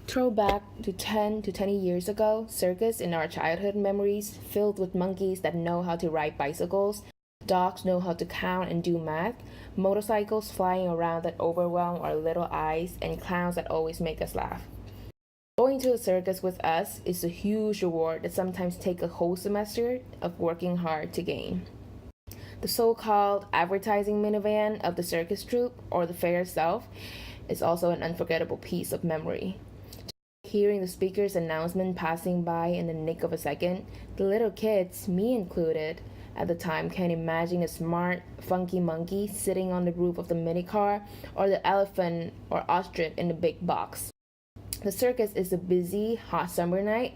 Throw back to 10 to 20 years ago, circus in our childhood memories filled with monkeys that know how to ride bicycles, dogs know how to count and do math, motorcycles flying around that overwhelm our little eyes, and clowns that always make us laugh. Going to a circus with us is a huge reward that sometimes takes a whole semester of working hard to gain. The so-called advertising minivan of the circus troupe, or the fair itself, is also an unforgettable piece of memory. Hearing the speaker's announcement passing by in the nick of a second, the little kids, me included, at the time can imagine a smart, funky monkey sitting on the roof of the minicar, or the elephant or ostrich in the big box. The circus is a busy, hot summer night,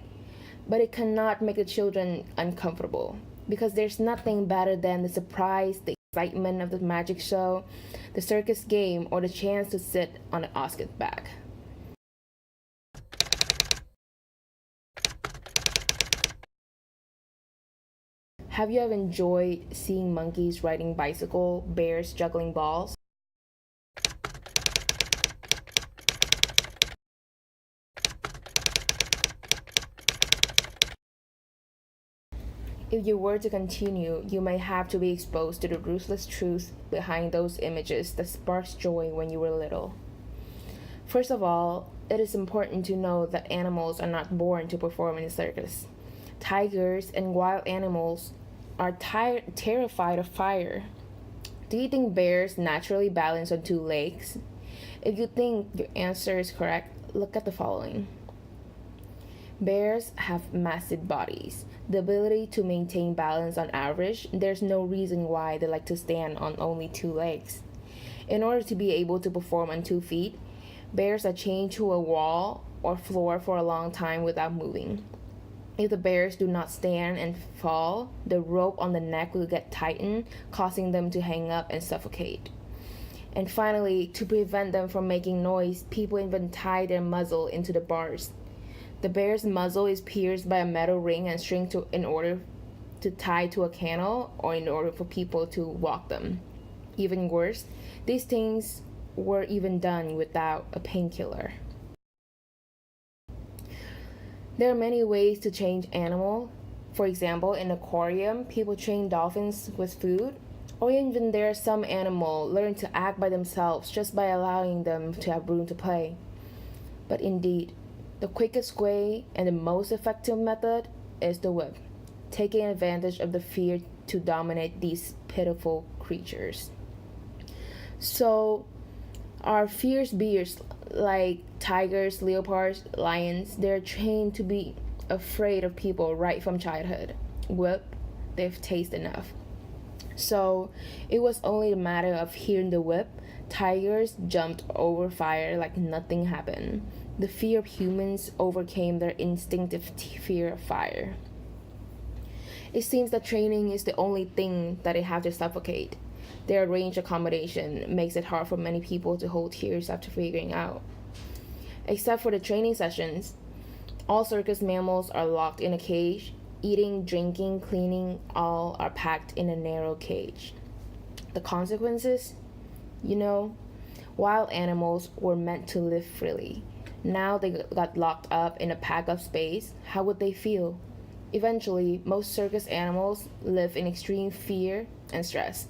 but it cannot make the children uncomfortable, because there's nothing better than the surprise, the excitement of the magic show, the circus game, or the chance to sit on an Oscar back. Have you ever enjoyed seeing monkeys riding bicycle, bears juggling balls? If you were to continue, you may have to be exposed to the ruthless truth behind those images that sparks joy when you were little. First of all, it is important to know that animals are not born to perform in a circus. Tigers and wild animals are terrified of fire. Do you think bears naturally balance on two legs? If you think your answer is correct, look at the following. Bears have massive bodies, the ability to maintain balance on average. There's no reason why they like to stand on only two legs. In order to be able to perform on 2 feet, bears are chained to a wall or floor for a long time without moving. If the bears do not stand and fall, the rope on the neck will get tightened, causing them to hang up and suffocate. And finally, to prevent them from making noise, people even tie their muzzle into the bars. The bear's muzzle is pierced by a metal ring and string in order to tie to a canal, or in order for people to walk them. Even worse, these things were even done without a painkiller. There are many ways to change animal. For example, in an aquarium, people train dolphins with food, or even there are some animals learn to act by themselves just by allowing them to have room to play. But indeed, the quickest way and the most effective method is the whip, taking advantage of the fear to dominate these pitiful creatures. So, our fierce beasts like tigers, leopards, lions, they're trained to be afraid of people right from childhood. Whip, they've tasted enough. So, it was only a matter of hearing the whip. Tigers jumped over fire like nothing happened. The fear of humans overcame their instinctive fear of fire. It seems that training is the only thing that they have to suffocate. Their range accommodation makes it hard for many people to hold tears after figuring out. Except for the training sessions, all circus mammals are locked in a cage. Eating, drinking, cleaning, all are packed in a narrow cage. The consequences? Wild animals were meant to live freely. Now they got locked up in a pack of space. How would they feel? Eventually, most circus animals live in extreme fear and stress.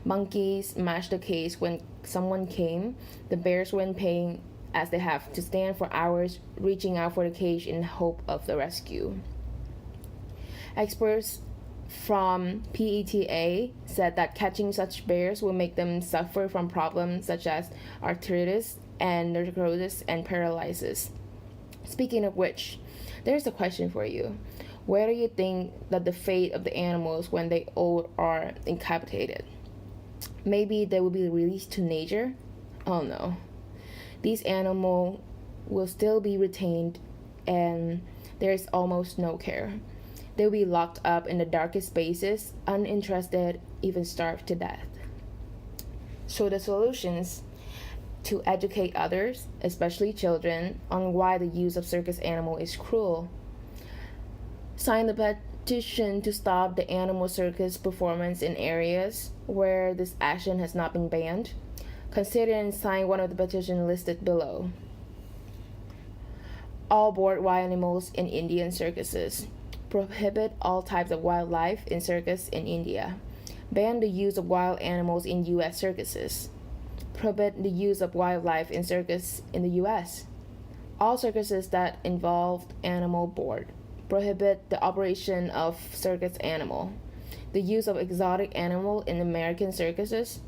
Monkeys smashed the cage when someone came. The bears were in pain as they have to stand for hours reaching out for the cage in hope of the rescue. Experts from PETA said that catching such bears will make them suffer from problems such as arthritis and necrosis and paralysis. Speaking of which, there's a question for you. Where do you think that the fate of the animals when they old are incapacitated? Maybe they will be released to nature? Oh no. These animals will still be retained and there's almost no care. They'll be locked up in the darkest spaces, uninterested, even starved to death. So the solutions to educate others, especially children, on why the use of circus animal is cruel. Sign the petition to stop the animal circus performance in areas where this action has not been banned. Consider and sign one of the petitions listed below. all board wild animals in Indian circuses. Prohibit all types of wildlife in circus in India. Ban the use of wild animals in U.S. circuses. Prohibit the use of wildlife in circus in the U.S. All circuses that involve animal board. Prohibit the operation of circus animal. The use of exotic animal in American circuses.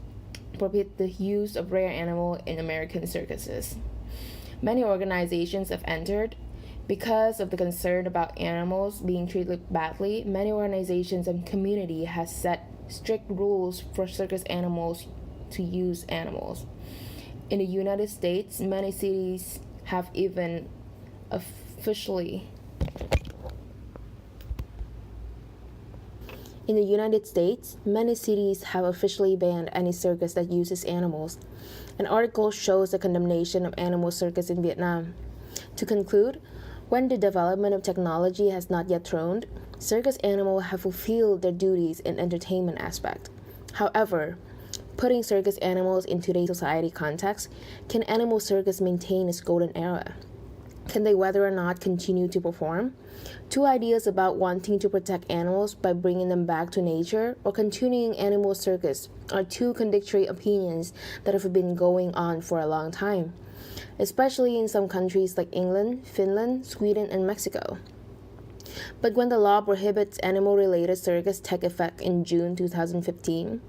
Prohibit the use of rare animal in American circuses. Many organizations have entered. Because of the concern about animals being treated badly, many organizations and community has set strict rules for circus animals to use animals. In the United States, many cities have even officially banned any circus that uses animals. An article shows the condemnation of animal circus in Vietnam. To conclude, when the development of technology has not yet thrown, circus animals have fulfilled their duties in entertainment aspect. However, putting circus animals in today's society context, can animal circus maintain its golden era? Can they whether or not continue to perform? Two ideas about wanting to protect animals by bringing them back to nature or continuing animal circus are two contradictory opinions that have been going on for a long time, especially in some countries like England, Finland, Sweden, and Mexico. But when the law prohibits animal-related circus took effect in June 2015,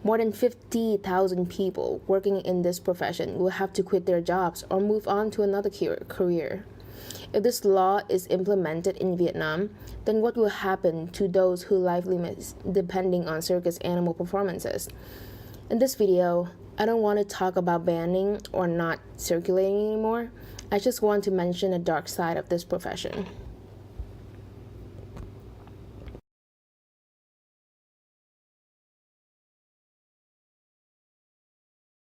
more than 50,000 people working in this profession will have to quit their jobs or move on to another career. If this law is implemented in Vietnam, then what will happen to those whose livelihoods depending on circus animal performances? In this video, I don't want to talk about banning or not circulating anymore. I just want to mention the dark side of this profession.